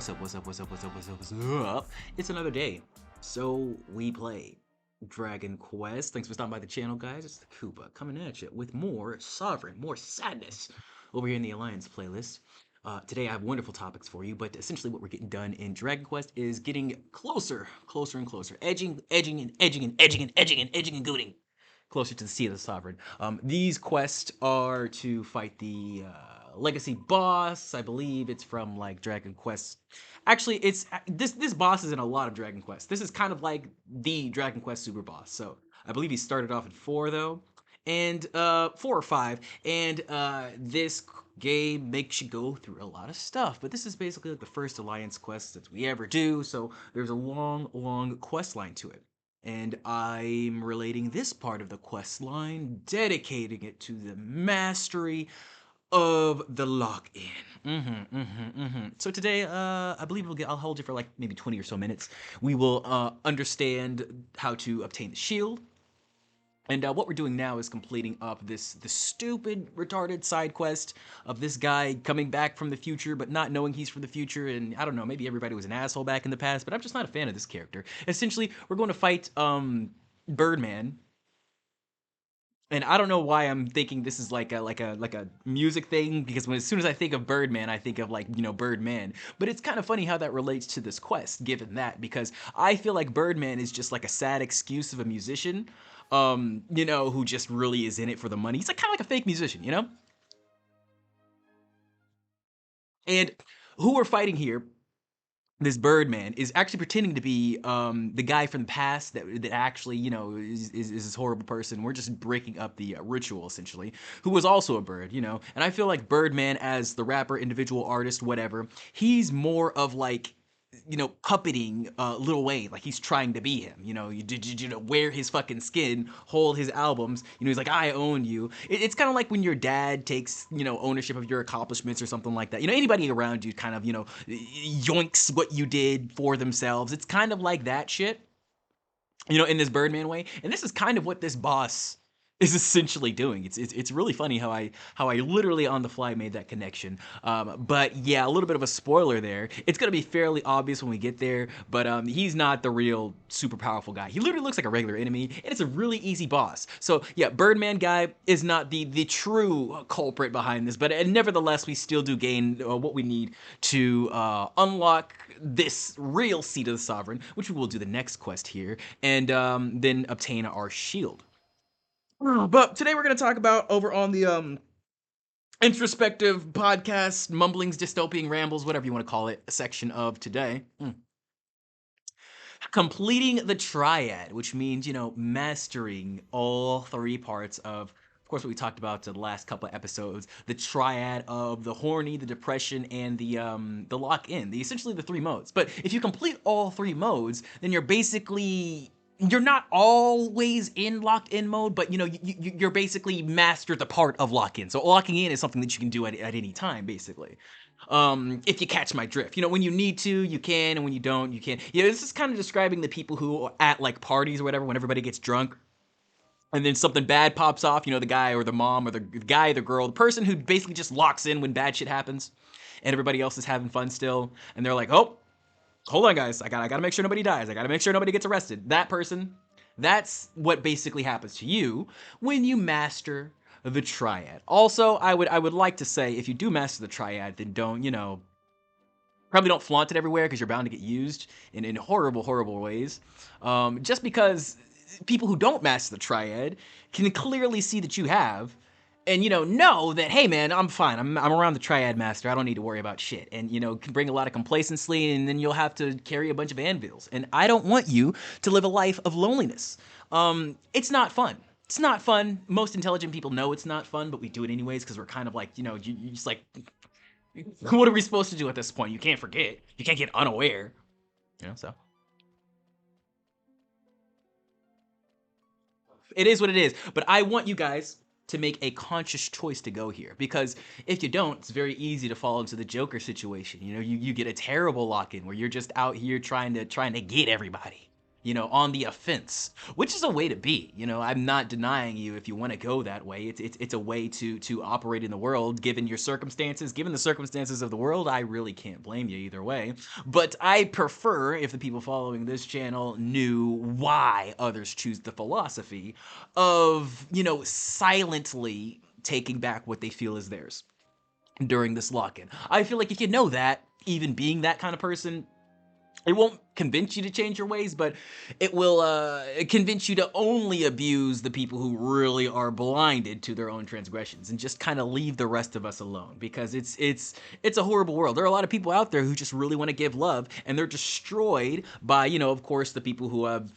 What's up? What's up? What's up? What's up? What's up? What's up? It's another day. So we play Dragon Quest. Thanks for stopping by the channel, guys. It's the Koopa coming at you with more Sovereign, more sadness over here in the Alliance playlist. Today I have wonderful topics for you, but essentially what we're getting done in Dragon Quest is getting closer, closer and closer, edging, edging and gooting closer to the Sea of the Sovereign. These quests are to fight the legacy boss. I believe it's from like Dragon Quest. Actually, it's this boss is in a lot of Dragon Quest. This is kind of like the Dragon Quest super boss. So I believe he started off at 4 though, and 4 or 5. And this game makes you go through a lot of stuff. But this is basically like the first Alliance quest that we ever do. So there's a long, long quest line to it. And I'm relating this part of the quest line, dedicating it to the mastery of the lock-in. So today, I believe I'll hold you for like maybe 20 or so minutes. We will understand how to obtain the shield. And what we're doing now is completing up the stupid, retarded side quest of this guy coming back from the future, but not knowing he's from the future. And I don't know, maybe everybody was an asshole back in the past, but I'm just not a fan of this character. Essentially, we're going to fight Birdman. And I don't know why I'm thinking this is like a music thing, because as soon as I think of Birdman, I think of like, you know, Birdman. But it's kind of funny how that relates to this quest, given that, because I feel like Birdman is just like a sad excuse of a musician, you know, who just really is in it for the money. He's like kind of like a fake musician, you know? And who we're fighting here, this Birdman, is actually pretending to be the guy from the past that actually, you know, is this horrible person. We're just breaking up the ritual, essentially, who was also a bird, you know? And I feel like Birdman, as the rapper, individual artist, whatever, he's more of like, you know, puppeting Lil Wayne, like he's trying to be him. You know, you know, wear his fucking skin, hold his albums. You know, he's like, I own you. It's kind of like when your dad takes, you know, ownership of your accomplishments or something like that. You know, anybody around you kind of, you know, yoinks what you did for themselves. It's kind of like that shit, you know, in this Birdman way. And this is kind of what this boss is essentially doing. It's really funny how I literally on the fly made that connection. But yeah, a little bit of a spoiler there. It's gonna be fairly obvious when we get there, but he's not the real super powerful guy. He literally looks like a regular enemy, and it's a really easy boss. So yeah, Birdman guy is not the true culprit behind this, but nevertheless, we still do gain what we need to unlock this real Seat of the Sovereign, which we will do the next quest here, and then obtain our shield. But today we're going to talk about over on the introspective podcast, mumblings, dystopian rambles, whatever you want to call it, section of today. Completing the Triad, which means, you know, mastering all 3 parts of course, what we talked about the last couple of episodes, the Triad of the horny, the depression, and the lock-in, essentially the 3 modes. But if you complete all 3 modes, then you're not always in locked-in mode, but you know, you're basically mastered the part of lock-in. So locking in is something that you can do at any time, basically. If you catch my drift. You know, when you need to, you can, and when you don't, you can't. Yeah, this is kind of describing the people who are at like parties or whatever, when everybody gets drunk, and then something bad pops off, you know, the guy or the mom or the guy, the girl, the person who basically just locks in when bad shit happens, and everybody else is having fun still, and they're like, oh, hold on, guys, I gotta make sure nobody dies. I gotta make sure nobody gets arrested. That person, that's what basically happens to you when you master the Triad. Also, I would like to say, if you do master the Triad, then don't, you know, probably don't flaunt it everywhere, because you're bound to get used in horrible, horrible ways. Just because people who don't master the Triad can clearly see that you have, and, you know that, hey man, I'm fine. I'm around the Triad master. I don't need to worry about shit. And, you know, can bring a lot of complacency, and then you'll have to carry a bunch of anvils. And I don't want you to live a life of loneliness. It's not fun. It's not fun. Most intelligent people know it's not fun, but we do it anyways, because we're kind of like, you know, you just like, what are we supposed to do at this point? You can't forget. You can't get unaware. You know, so. It is what it is. But I want you guys to make a conscious choice to go here, because if you don't, it's very easy to fall into the Joker situation. You know, you get a terrible lock-in where you're just out here trying to get everybody. on the offense, which is a way to be. I'm not denying you if you want to go that way. It's a way to operate in the world, given your circumstances, given the circumstances of the world. I really can't blame you either way. But I prefer if the people following this channel knew why others choose the philosophy of, silently taking back what they feel is theirs during this lock-in. I feel like if you know that, even being that kind of person, it won't convince you to change your ways, but it will convince you to only abuse the people who really are blinded to their own transgressions and just kind of leave the rest of us alone, because it's a horrible world. There are a lot of people out there who just really want to give love, and they're destroyed by, of course, the people who have,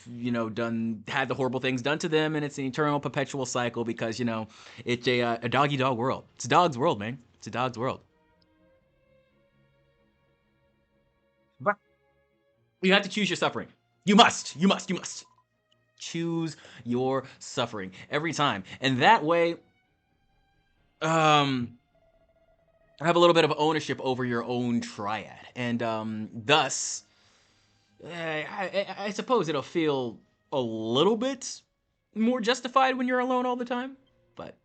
had the horrible things done to them, and it's an eternal perpetual cycle because, it's a dog-eat-dog world. It's a dog's world, man. It's a dog's world. But you have to choose your suffering. You must. You must. You must. Choose your suffering every time. And that way, have a little bit of ownership over your own triad. And thus, I suppose it'll feel a little bit more justified when you're alone all the time. But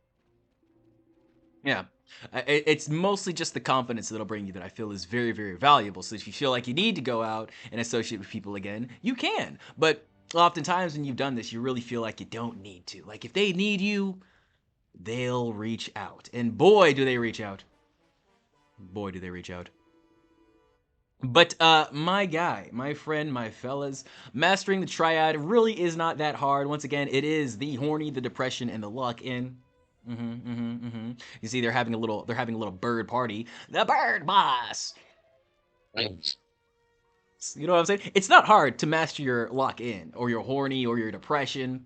yeah, it's mostly just the confidence that'll bring you that I feel is very, very valuable. So if you feel like you need to go out and associate with people again, you can. But oftentimes when you've done this, you really feel like you don't need to. Like if they need you, they'll reach out. And boy, do they reach out. Boy, do they reach out. But my guy, my friend, my fellas, mastering the triad really is not that hard. Once again, it is the horny, the depression, and the lock-in. You see, they're having a little bird party. The bird boss. You know what I'm saying? It's not hard to master your lock-in or your horny or your depression.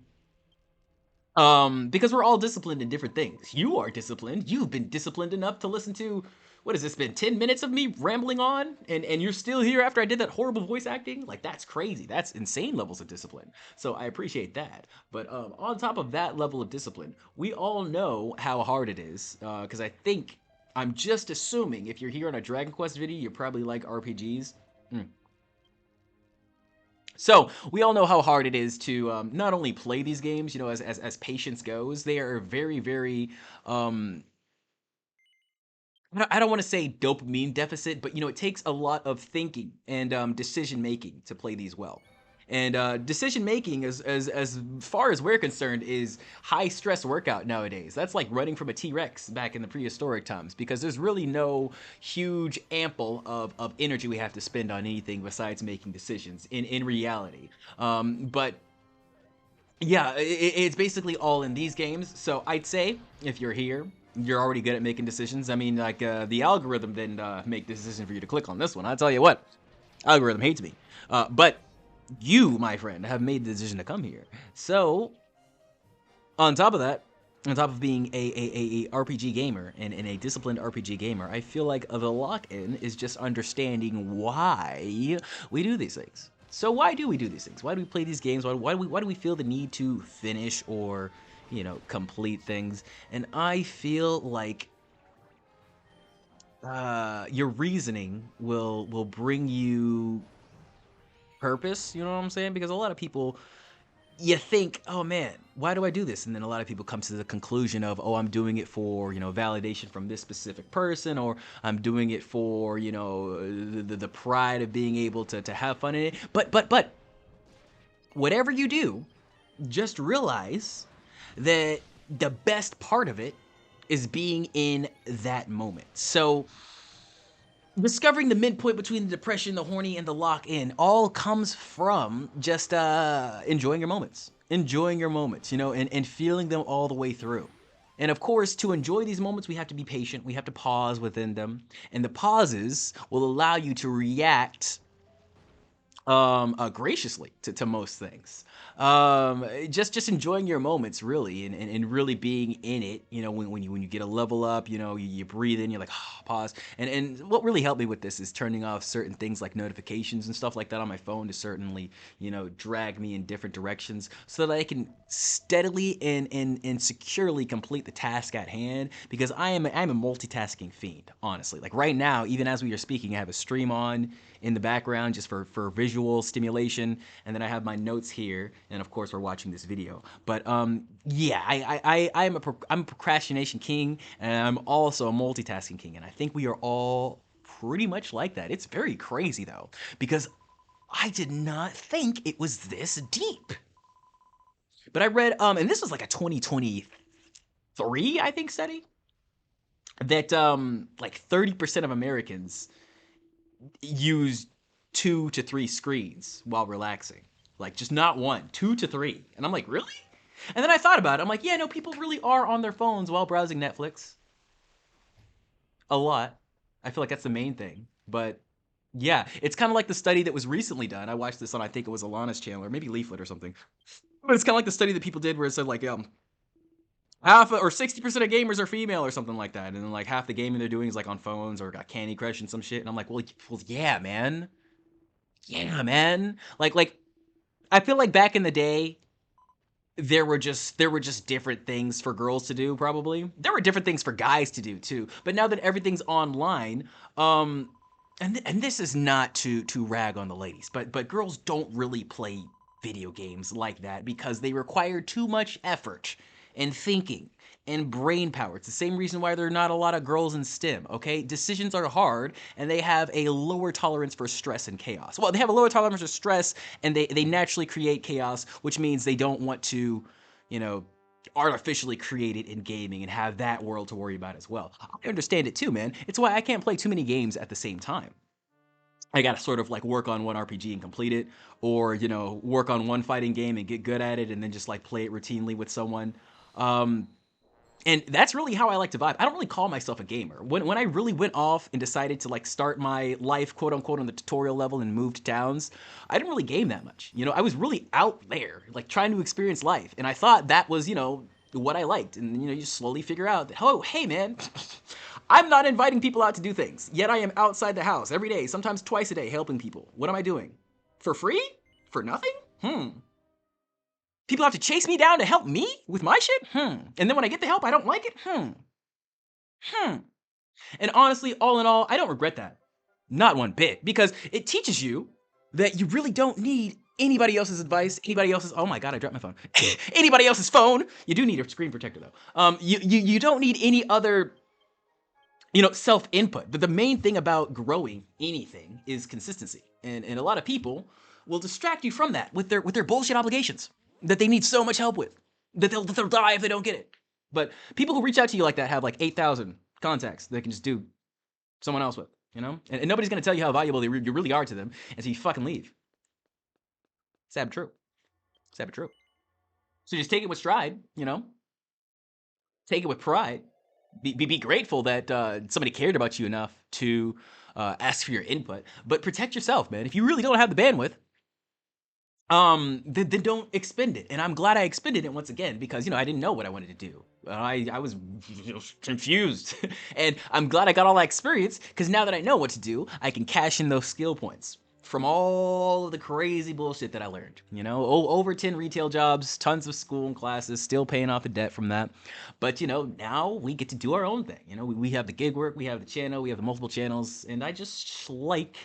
Because we're all disciplined in different things. You are disciplined. You've been disciplined enough to listen to, what has this been, 10 minutes of me rambling on? And you're still here after I did that horrible voice acting? Like, that's crazy. That's insane levels of discipline. So I appreciate that. But on top of that level of discipline, we all know how hard it is. Because I'm just assuming if you're here on a Dragon Quest video, you probably like RPGs. So we all know how hard it is to not only play these games, as patience goes. They are very, very. I don't want to say dopamine deficit, but it takes a lot of thinking and decision making to play these well. And decision making, as far as we're concerned, is high stress workout nowadays. That's like running from a T-Rex back in the prehistoric times, because there's really no huge ample of energy we have to spend on anything besides making decisions in reality. But yeah, it's basically all in these games. So I'd say if you're here, you're already good at making decisions. I mean, like the algorithm didn't make the decision for you to click on this one. I'll tell you what, algorithm hates me. But you, my friend, have made the decision to come here. So, on top of that, on top of being a RPG gamer and a disciplined RPG gamer, I feel like the lock-in is just understanding why we do these things. So why do we do these things? Why do we play these games? Why do we feel the need to finish or, complete things? And I feel like your reasoning will bring you purpose, you know what I'm saying? Because a lot of people, you think, oh man, why do I do this? And then a lot of people come to the conclusion of, oh, I'm doing it for, validation from this specific person, or I'm doing it for, the pride of being able to have fun in it. But whatever you do, just realize that the best part of it is being in that moment. So discovering the midpoint between the depression, the horny, and the lock-in all comes from just enjoying your moments. Enjoying your moments, and feeling them all the way through. And of course, to enjoy these moments, we have to be patient. We have to pause within them. And the pauses will allow you to react graciously to most things. Just enjoying your moments, really, and really being in it. When you get a level up, you breathe in, you're like, oh, pause. And what really helped me with this is turning off certain things like notifications and stuff like that on my phone to certainly, drag me in different directions so that I can steadily and securely complete the task at hand, because I'm a multitasking fiend, honestly. Like right now, even as we are speaking, I have a stream on in the background just for visual visual stimulation, and then I have my notes here, and of course we're watching this video. But yeah, I'm a procrastination king, and I'm also a multitasking king, and I think we are all pretty much like that. It's very crazy though, because I did not think it was this deep. But I read, and this was like a 2023, I think, study that like 30% of Americans use 2 to 3 screens while relaxing. Like just not one, 2 to 3. And I'm like, really? And then I thought about it. I'm like, yeah, no, people really are on their phones while browsing Netflix. A lot. I feel like that's the main thing. But yeah, it's kind of like the study that was recently done. I watched this on, I think it was Alana's channel or maybe Leaflet or something. But it's kind of like the study that people did where it said like, half or 60% of gamers are female or something like that, and then like half the gaming they're doing is like on phones or got Candy Crush and some shit. And I'm like, well, yeah, man, yeah, man. Like I feel like back in the day, there were just different things for girls to do. Probably there were different things for guys to do too. But now that everything's online, and this is not to rag on the ladies, but girls don't really play video games like that because they require too much effort and thinking and brain power. It's the same reason why there are not a lot of girls in STEM, okay? Decisions are hard and they have a lower tolerance for stress and chaos. Well, they have a lower tolerance for stress and they naturally create chaos, which means they don't want to, you know, artificially create it in gaming and have that world to worry about as well. I understand it too, man. It's why I can't play too many games at the same time. I gotta sort of like work on one RPG and complete it, or work on one fighting game and get good at it, and then just like play it routinely with someone. Um, and that's really how I like to vibe. I don't really call myself a gamer. When I really went off and decided to like start my life, quote unquote, on the tutorial level and moved towns, I didn't really game that much. I was really out there, like trying to experience life, and I thought that was, what I liked. And you just slowly figure out that, oh, hey man, I'm not inviting people out to do things. Yet I am outside the house every day, sometimes twice a day, helping people. What am I doing? For free? For nothing? People have to chase me down to help me with my shit? And then when I get the help, I don't like it? And honestly, all in all, I don't regret that. Not one bit. Because it teaches you that you really don't need anybody else's advice, anybody else's, oh my god, I dropped my phone. Anybody else's phone. You do need a screen protector though. You don't need any other, self-input. But the main thing about growing anything is consistency. And a lot of people will distract you from that with their bullshit obligations that they need so much help with, that they'll die if they don't get it. But people who reach out to you like that have like 8,000 contacts they can just do someone else with, And nobody's gonna tell you how valuable you really are to them until you fucking leave. Sad but true. Sad but true. So just take it with stride, Take it with pride. Be grateful that somebody cared about you enough to ask for your input. But protect yourself, man. If you really don't have the bandwidth, then don't expend it. And I'm glad I expended it once again because, I didn't know what I wanted to do. I was confused. And I'm glad I got all that experience because now that I know what to do, I can cash in those skill points from all of the crazy bullshit that I learned. Over 10 retail jobs, tons of school and classes, still paying off the debt from that. But, now we get to do our own thing. We have the gig work, we have the channel, we have the multiple channels, and I just like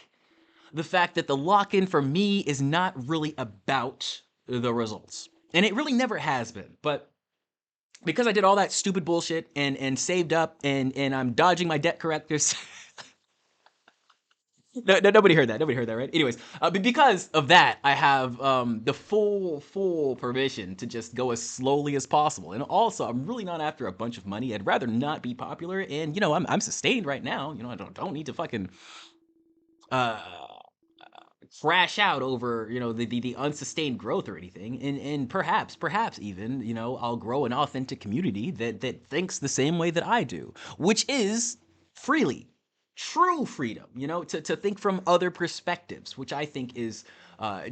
the fact that the lock-in for me is not really about the results. And it really never has been. But because I did all that stupid bullshit and saved up and I'm dodging my debt correctors. No, nobody heard that. Nobody heard that, right? Anyways, because of that, I have the full permission to just go as slowly as possible. And also, I'm really not after a bunch of money. I'd rather not be popular. And, I'm sustained right now. I don't need to fucking crash out over the unsustained growth or anything, and perhaps even I'll grow an authentic community that thinks the same way that I do, which is freely true freedom, to think from other perspectives, which I think is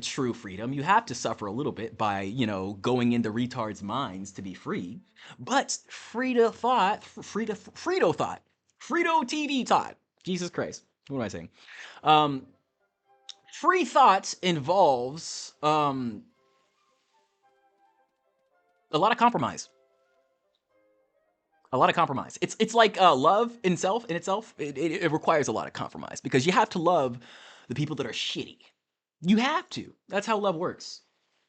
true freedom. You have to suffer a little bit by going into retards' minds to be free, but Frito TV thought, Jesus Christ, what am I saying? Free thought involves a lot of compromise. A lot of compromise. It's like love in itself. It requires a lot of compromise because you have to love the people that are shitty. You have to. That's how love works.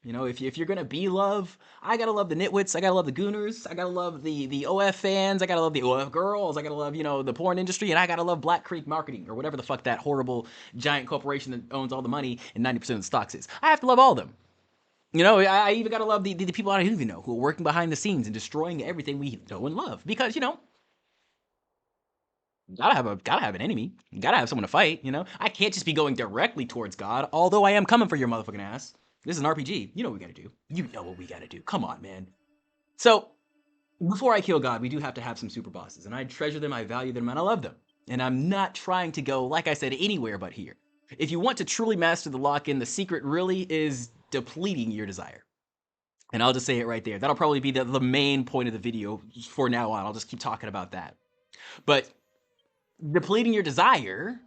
You know, if you're gonna be love, I gotta love the nitwits, I gotta love the gooners, I gotta love the OF fans, I gotta love the OF girls, I gotta love, the porn industry, and I gotta love Black Creek Marketing, or whatever the fuck that horrible giant corporation that owns all the money and 90% of the stocks is. I have to love all of them. I even gotta love the people I don't even know who are working behind the scenes and destroying everything we know and love. Because, gotta have an enemy. You gotta have someone to fight, I can't just be going directly towards God, although I am coming for your motherfucking ass. This is an RPG. You know what we gotta do. You know what we gotta do. Come on, man. So, before I kill God, we do have to have some super bosses, and I treasure them, I value them, and I love them. And I'm not trying to go, like I said, anywhere but here. If you want to truly master the lock-in, the secret really is depleting your desire. And I'll just say it right there. That'll probably be the main point of the video for now on. I'll just keep talking about that. But depleting your desire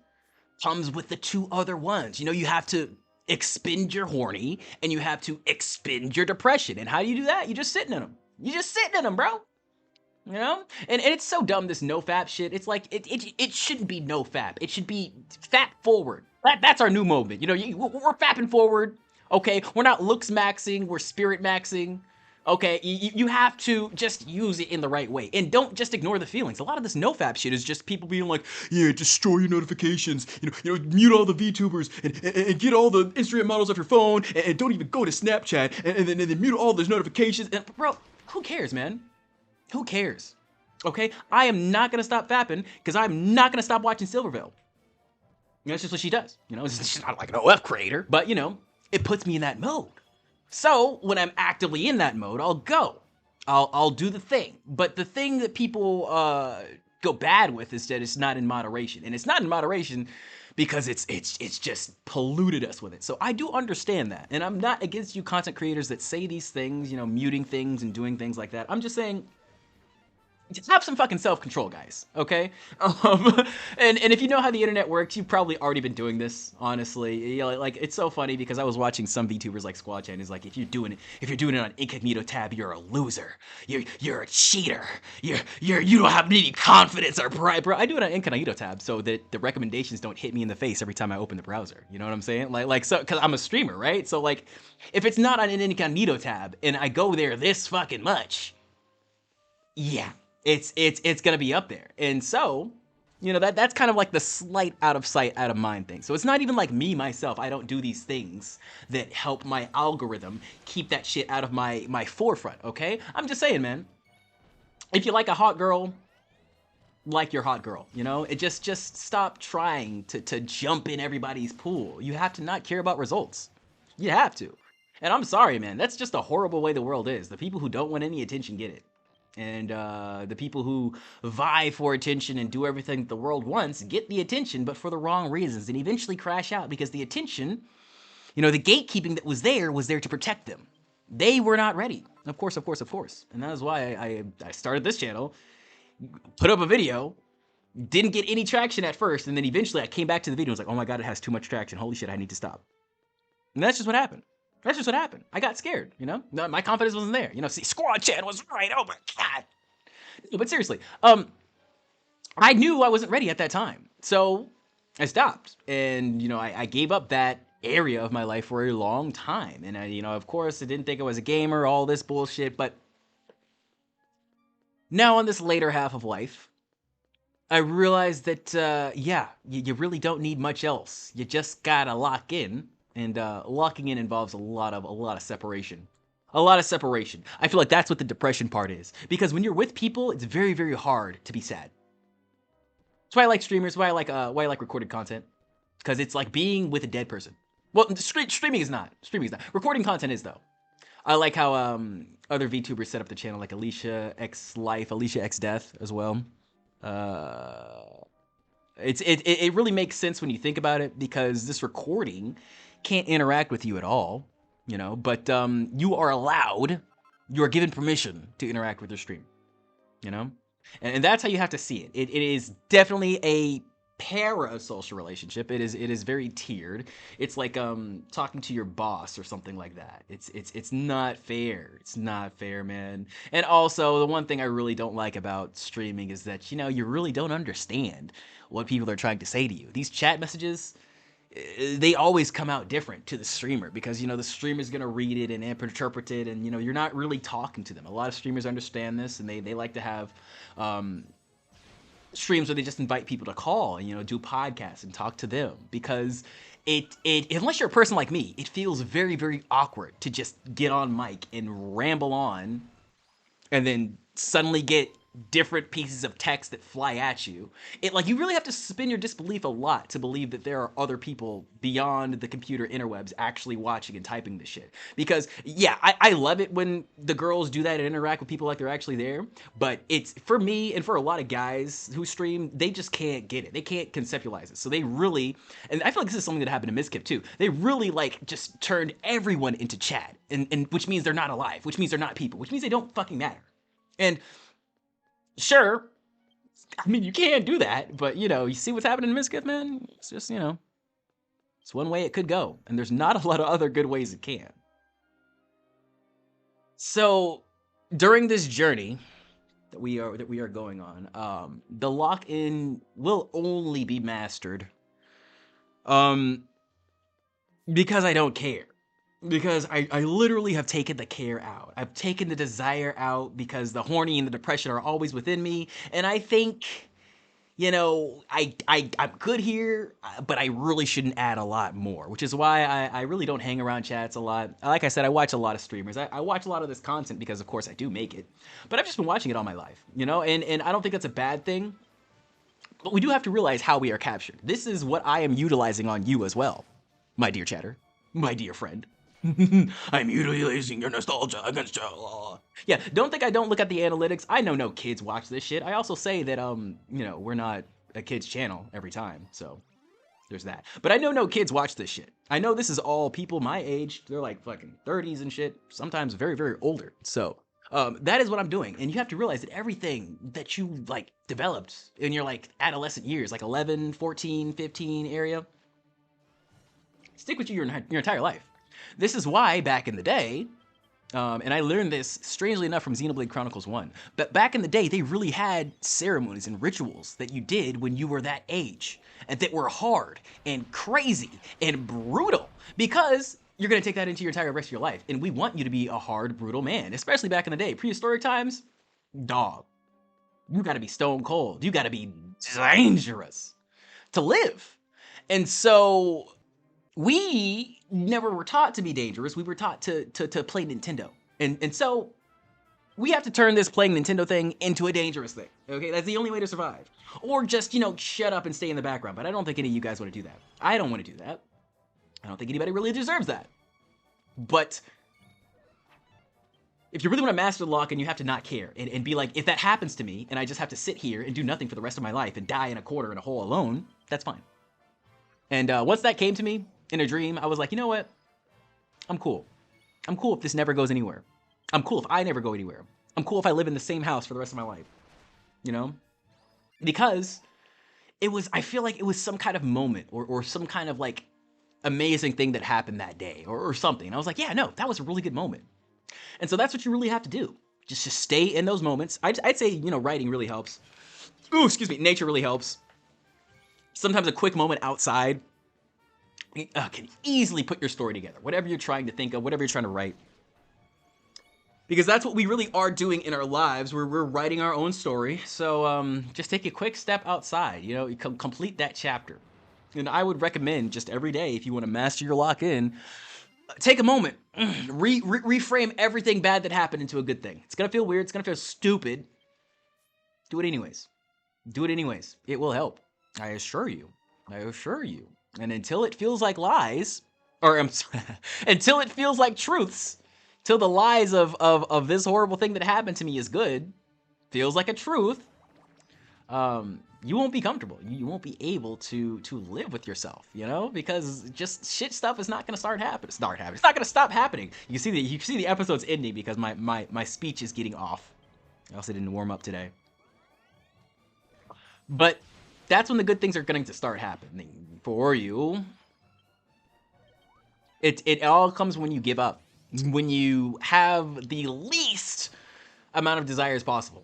comes with the two other ones. You have to expend your horny and you have to expend your depression. And how do you do that? You're just sitting in them. You're just sitting in them, bro. And it's so dumb, this no fap shit. It's like it shouldn't be no fap. It should be fap forward. That's our new movement. We're fapping forward. Okay, we're not looks maxing, we're spirit maxing. Okay, you have to just use it in the right way, and don't just ignore the feelings. A lot of this nofap shit is just people being like, yeah, destroy your notifications, mute all the VTubers, and get all the Instagram models off your phone, and don't even go to Snapchat, and then mute all those notifications. And bro, who cares, man? Who cares? Okay, I am not gonna stop fapping because I'm not gonna stop watching Silverville. That's just what she does. She's not like an OF creator, but it puts me in that mode. So when I'm actively in that mode, I'll go. I'll do the thing. But the thing that people go bad with is that it's not in moderation, and it's not in moderation because it's just polluted us with it. So I do understand that, and I'm not against you content creators that say these things, muting things and doing things like that. I'm just saying, just have some fucking self-control, guys, okay? And if you know how the internet works, you've probably already been doing this, honestly. Like, it's so funny because I was watching some VTubers like Squad Chan, who's like, if you're doing it on incognito tab, you're a loser. You're a cheater. You don't have any confidence or pride, bro. I do it on incognito tab so that the recommendations don't hit me in the face every time I open the browser. You know what I'm saying? So, because I'm a streamer, right? So, like, if it's not on an incognito tab and I go there this fucking much, yeah, it's gonna be up there. And so, that's kind of like the slight out of sight, out of mind thing. So it's not even like me, myself, I don't do these things that help my algorithm keep that shit out of my forefront, okay? I'm just saying, man, if you like a hot girl, like your hot girl, It just stop trying to jump in everybody's pool. You have to not care about results. You have to. And I'm sorry, man, that's just a horrible way the world is. The people who don't want any attention get it. And the people who vie for attention and do everything the world wants get the attention, but for the wrong reasons, and eventually crash out because the attention, the gatekeeping that was there to protect them. They were not ready. Of course. And that is why I started this channel, put up a video, didn't get any traction at first, and then eventually I came back to the video and was like, oh my god, it has too much traction. Holy shit, I need to stop. And that's just what happened. That's just what happened. I got scared, My confidence wasn't there. See, Squad Chan was right. Oh my god. But seriously, I knew I wasn't ready at that time. So I stopped. And, I gave up that area of my life for a long time. And I, of course, I didn't think I was a gamer, all this bullshit. But now on this later half of life, I realized that, yeah, you really don't need much else. You just gotta lock in. And locking in involves a lot of separation. A lot of separation. I feel like that's what the depression part is. Because when you're with people, it's very, very hard to be sad. That's why I like streamers, why I like recorded content. Because it's like being with a dead person. Well, streaming is not. Recording content is, though. I like how other VTubers set up the channel, like Alicia X Life, Alicia X Death as well. It really makes sense when you think about it, because this recording can't interact with you at all, but you are given permission to interact with your stream, and that's how you have to see it. It is definitely a parasocial relationship. It is very tiered. It's like talking to your boss or something like that. It's not fair. It's not fair, man. And also, the one thing I really don't like about streaming is that you really don't understand what people are trying to say to you. These chat messages, they always come out different to the streamer because the streamer's gonna read it and interpret it, and you're not really talking to them. A lot of streamers understand this, and they like to have streams where they just invite people to call and do podcasts and talk to them, because it unless you're a person like me, it feels very, very awkward to just get on mic and ramble on and then suddenly get different pieces of text that fly at you. You really have to suspend your disbelief a lot to believe that there are other people beyond the computer interwebs actually watching and typing this shit. Because yeah, I love it when the girls do that and interact with people like they're actually there, but it's, for me and for a lot of guys who stream, they just can't get it. They can't conceptualize it. So they really, and I feel like this is something that happened to Miskip too, they really just turned everyone into chat, and which means they're not alive, which means they're not people, which means they don't fucking matter. And sure, I mean, you can do that, but you see what's happening to Miskiff, man? It's just, it's one way it could go, and there's not a lot of other good ways it can. So, during this journey that we are going on, the lock-in will only be mastered because I don't care. Because I literally have taken the care out. I've taken the desire out because the horny and the depression are always within me. And I think, I'm good here, but I really shouldn't add a lot more, which is why I really don't hang around chats a lot. Like I said, I watch a lot of streamers. I watch a lot of this content because, of course, I do make it. But I've just been watching it all my life, and I don't think that's a bad thing. But we do have to realize how we are captured. This is what I am utilizing on you as well, my dear chatter, my dear friend. I'm utilizing your nostalgia against you. Yeah, don't think I don't look at the analytics. I know no kids watch this shit. I also say that, we're not a kid's channel every time, so there's that. But I know no kids watch this shit. I know this is all people my age. They're like fucking 30s and shit, sometimes very, very older. So that is what I'm doing. And you have to realize that everything that you developed in your adolescent years, 11, 14, 15 area, stick with you your entire life. This is why back in the day, and I learned this strangely enough from Xenoblade Chronicles 1, but back in the day they really had ceremonies and rituals that you did when you were that age, and that were hard and crazy and brutal, because you're going to take that into your entire rest of your life, and we want you to be a hard, brutal man, especially back in the day. Prehistoric times, dog, you got to be stone cold. You got to be dangerous to live. And so we never were taught to be dangerous. We were taught to play Nintendo. And so we have to turn this playing Nintendo thing into a dangerous thing. Okay, that's the only way to survive. Or just, shut up and stay in the background. But I don't think any of you guys want to do that. I don't want to do that. I don't think anybody really deserves that. But if you really want to master the lock and you have to not care and be like, if that happens to me and I just have to sit here and do nothing for the rest of my life and die in a corner in a hole alone, that's fine. And once that came to me in a dream, I was like, you know what? I'm cool. I'm cool if this never goes anywhere. I'm cool if I never go anywhere. I'm cool if I live in the same house for the rest of my life. Because I feel like it was some kind of moment or some kind of amazing thing that happened that day or something. And I was like, yeah, no, that was a really good moment. And so that's what you really have to do. Just stay in those moments. I'd say, writing really helps. Ooh, excuse me, nature really helps. Sometimes a quick moment outside can easily put your story together. Whatever you're trying to think of, whatever you're trying to write. Because that's what we really are doing in our lives. We're writing our own story. So just take a quick step outside, complete that chapter. And I would recommend just every day, if you want to master your lock-in, take a moment, reframe everything bad that happened into a good thing. It's going to feel weird. It's going to feel stupid. Do it anyways. Do it anyways. It will help. I assure you. I assure you. And until it feels like lies, or I'm sorry, until it feels like truths, till the lies of this horrible thing that happened to me is good, feels like a truth, you won't be comfortable. You won't be able to live with yourself, because just shit stuff is not going to start happening. It's not going to stop happening. You see the episode's ending because my speech is getting off. I also didn't warm up today. But that's when the good things are going to start happening for you. It all comes when you give up. When you have the least amount of desires possible.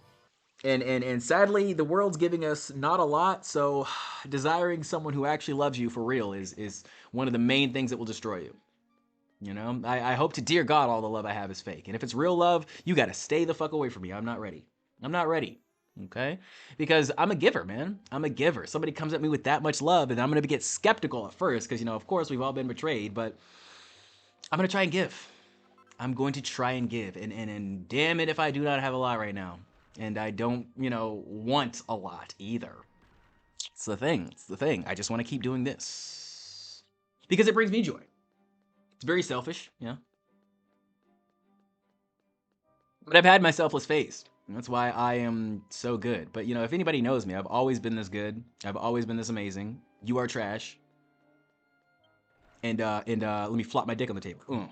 And sadly, the world's giving us not a lot. So, desiring someone who actually loves you for real is one of the main things that will destroy you. You know, I hope to dear God all the love I have is fake. And if it's real love, you got to stay the fuck away from me. I'm not ready. I'm not ready. Okay? Because I'm a giver, man. I'm a giver. Somebody comes at me with that much love, and I'm going to get skeptical at first because, you know, of course, we've all been betrayed, but I'm going to try and give. I'm going to try and give. And damn it if I do not have a lot right now. And I don't, you know, want a lot either. It's the thing. It's the thing. I just want to keep doing this because it brings me joy. It's very selfish, yeah. But I've had my selfless phase. And that's why I am so good. But, you know, if anybody knows me, I've always been this good. I've always been this amazing. You are trash. And let me flop my dick on the table.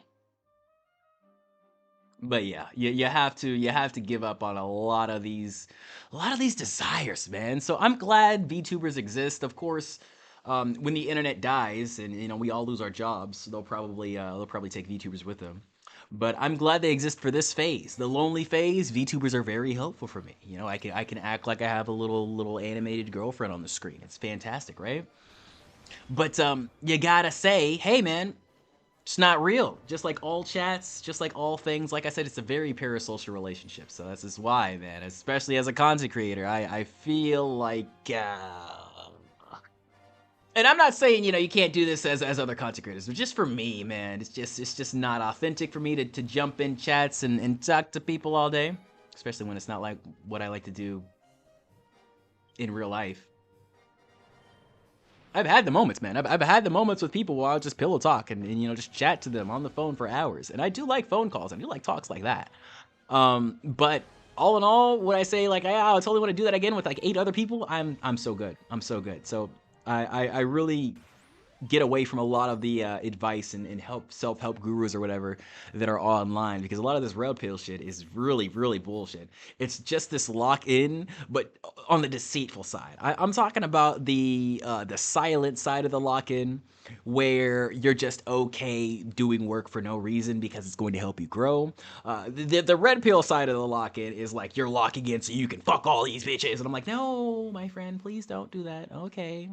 But yeah, you have to give up on a lot of these desires, man. So I'm glad VTubers exist. Of course, when the internet dies and you know we all lose our jobs, they'll probably take VTubers with them. But I'm glad they exist for this phase, the lonely phase. VTubers are very helpful for me. You know, I can act like I have a little animated girlfriend on the screen. It's fantastic, right? But you gotta say, hey man, it's not real. Just like all chats, just like all things. Like I said, it's a very parasocial relationship. So this is why, man, especially as a content creator, I feel like, and I'm not saying, you know, you can't do this as other content creators, but just for me, man, it's just not authentic for me to jump in chats and talk to people all day, especially when it's not like what I like to do in real life. I've had the moments, man. I've had the moments with people where I'll just pillow talk and, you know, just chat to them on the phone for hours. And I do like phone calls. I do like talks like that. But all in all, would I say like, I totally want to do that again with like 8 other people? I'm so good. I'm so good. So I really get away from a lot of the advice and self-help gurus or whatever that are online, because a lot of this red pill shit is really bullshit. It's just this lock-in, but on the deceitful side. I'm talking about the silent side of the lock-in, where you're just okay doing work for no reason because it's going to help you grow. The red pill side of the lock-in is like you're locking in so you can fuck all these bitches, and I'm like, no, my friend, please don't do that. Okay.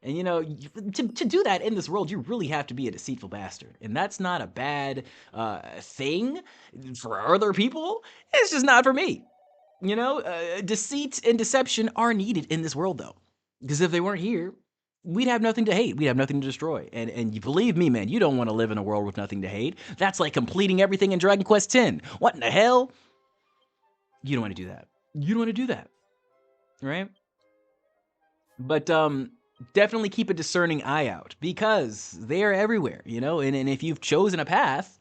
And you know, to do that in this world, you really have to be a deceitful bastard. And that's not a bad thing for other people. It's just not for me. You know, deceit and deception are needed in this world, though. Because if they weren't here, we'd have nothing to hate. We'd have nothing to destroy. And you believe me, man, you don't want to live in a world with nothing to hate. That's like completing everything in Dragon Quest X. What in the hell? You don't want to do that. You don't want to do that. Right? But, definitely keep a discerning eye out because they are everywhere, you know, and if you've chosen a path,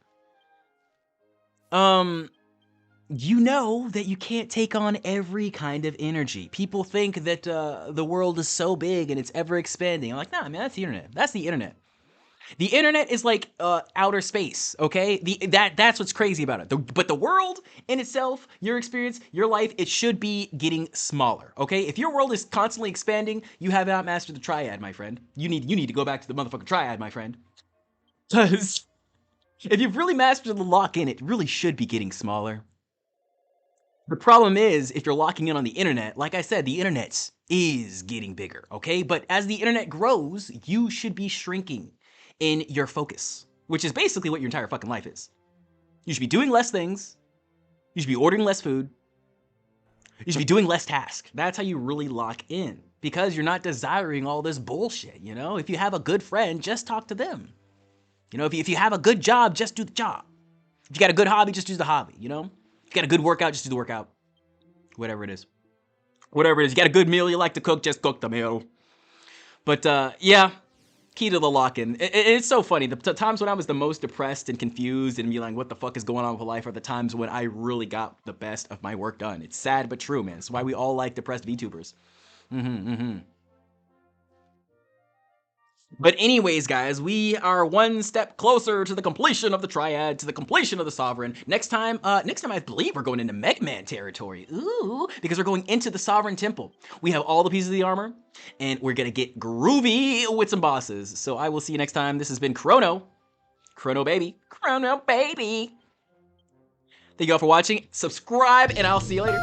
you know that you can't take on every kind of energy. People think that the world is so big and it's ever expanding. I'm like, nah, man, that's the internet. That's the internet. The internet is like outer space, okay? That's what's crazy about it. But the world in itself, your experience, your life, it should be getting smaller, okay? If your world is constantly expanding, you have not mastered the triad, my friend. You need to go back to the motherfucking triad, my friend. Because if you've really mastered the lock in, it really should be getting smaller. The problem is, if you're locking in on the internet, like I said, the internet is getting bigger, okay? But as the internet grows, you should be shrinking in your focus, which is basically what your entire fucking life is. You should be doing less things. You should be ordering less food. You should be doing less tasks. That's how you really lock in, because you're not desiring all this bullshit, you know? If you have a good friend, just talk to them. You know, if you have a good job, just do the job. If you got a good hobby, just do the hobby, you know? If you got a good workout, just do the workout. Whatever it is. Whatever it is. You got a good meal you like to cook, just cook the meal. But, yeah. Key to the lock-in. It's so funny. The times when I was the most depressed and confused and be like, what the fuck is going on with life, are the times when I really got the best of my work done. It's sad but true, man. It's why we all like depressed VTubers. But anyways, guys, we are one step closer to the completion of the Triad, to the completion of the Sovereign. Next time I believe we're going into Mega Man territory. Ooh, because we're going into the Sovereign Temple. We have all the pieces of the armor, and we're gonna get groovy with some bosses. So I will see you next time. This has been Chrono. Chrono baby. Chrono baby. Thank you all for watching. Subscribe, and I'll see you later.